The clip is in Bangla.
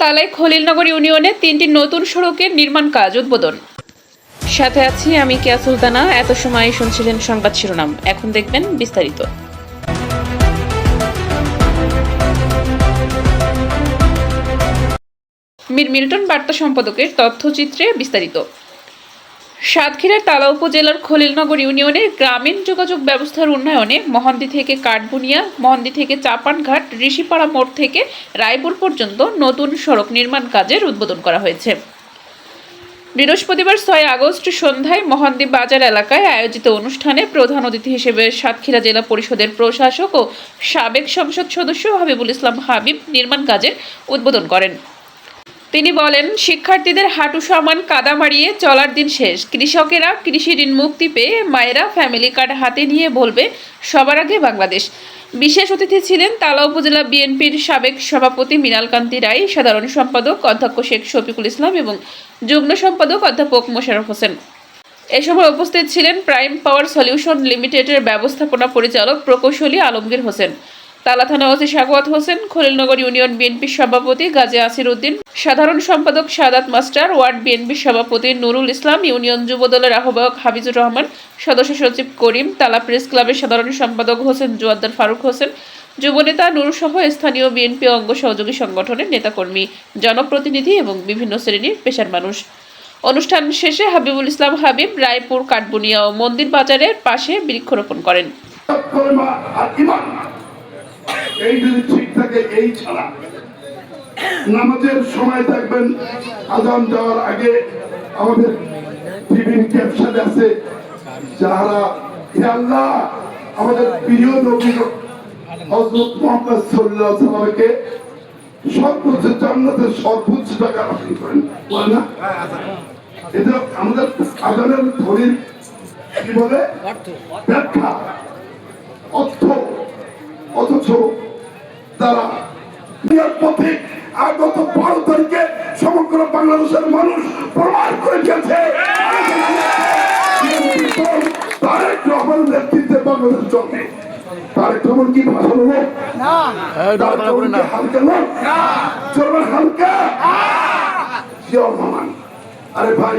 তালাই খলিলনগর ইউনিয়নে 3টি নতুন সড়কের নির্মাণ কাজ উদ্বোধন। সাথে আছি আমি কেয়া সুলতানা। এত সময় শুনছিলেন সংবাদ শিরোনাম, এখন দেখবেন বিস্তারিত। মীর মিল্টন বার্তা সম্পাদকের তথ্যচিত্রে বিস্তারিত। সাতক্ষীরার তালা উপজেলার খলিলনগর ইউনিয়নের গ্রামীণ যোগাযোগ ব্যবস্থার উন্নয়নে মহান্দি থেকে কাঠবুনিয়া, মহান্দি থেকে চাপানঘাট, ঋষিপাড়া মোড় থেকে রায়পুর পর্যন্ত নতুন সড়ক নির্মাণ কাজের উদ্বোধন করা হয়েছে। বৃহস্পতিবার 6 আগস্ট সন্ধ্যায় মহান্দি বাজার এলাকায় আয়োজিত অনুষ্ঠানে প্রধান অতিথি হিসেবে সাতক্ষীরা জেলা পরিষদের প্রশাসক ও সাবেক সংসদ সদস্য হাবিবুল ইসলাম হাবিব নির্মাণ কাজের উদ্বোধন করেন। তিনি বলেন, শিক্ষার্থীদের হাঁটু সমান কাদা মারিয়ে চলার দিন শেষ। কৃষকেরা কৃষি ঋণ মুক্তি পেয়ে মায়েরা ফ্যামিলি কার্ড হাতে নিয়ে বলবে সবার আগে বাংলাদেশ। বিশেষ অতিথি ছিলেন তালা উপজেলা বিএনপির সাবেক সভাপতি মৃণাল কান্তি রায়, সাধারণ সম্পাদক অধ্যক্ষ শেখ শফিকুল ইসলাম এবং যুগ্ম সম্পাদক অধ্যাপক মোশাররফ হোসেন। এ সময় উপস্থিত ছিলেন প্রাইম পাওয়ার সলিউশন লিমিটেডের ব্যবস্থাপনা পরিচালক প্রকৌশলী আলমগীর হোসেন, তালা থানা ওসি সাখাওয়াত হোসেন, খলিলনগর ইউনিয়ন বিএনপির সভাপতি গাজী আসির উদ্দিন, সাধারণ সম্পাদক সাদাত মাস্টার, ওয়ার্ড বিএনপির সভাপতি নুরুল ইসলাম, ইউনিয়ন যুবদলের আহ্বায়ক হাফিজুর রহমান, সদস্য সচিব করিম, তালা প্রেস ক্লাবের সাধারণ সম্পাদক হোসেন জোয়াদ্দার ফারুক হোসেন, যুবনেতা নুরু সহ স্থানীয় বিএনপি অঙ্গ সহযোগী সংগঠনের নেতাকর্মী, জনপ্রতিনিধি এবং বিভিন্ন শ্রেণীর পেশার মানুষ। অনুষ্ঠান শেষে হাবিবুল ইসলাম হাবিব রায়পুর, কাঠবুনিয়া ও মন্দির বাজারের পাশে বৃক্ষরোপণ করেন। এই যদি ঠিক থাকে, এই ছাড়া নামাজের সময় থাকবেন আজান দেওয়ার আগে আমাদের টিভির ক্যাপশন আছে, যারা আল্লাহ আমাদের প্রিয় নবী হযরত মুহাম্মদ সাল্লাল্লাহু আলাইহি ওয়াসাল্লামকে সর্বোচ্চ জান্নাতের সর্বোচ্চ জায়গা রাখেন করেন, বলে না? এটা আমাদের আজানের ধ্বনির কি বলে ব্যাখ্যা, অর্থ। অথচ তারা পথে আগত 12 তারিখে সমগ্র বাংলাদেশের মানুষ প্রমাণ করে গেছে তারেক রহমানের নেতৃত্বে বাংলাদেশ চলবে। তারেক রহমান কি ভাষণ হলো না, হালকা লোক চলবে, হালকা। আরে ভাই,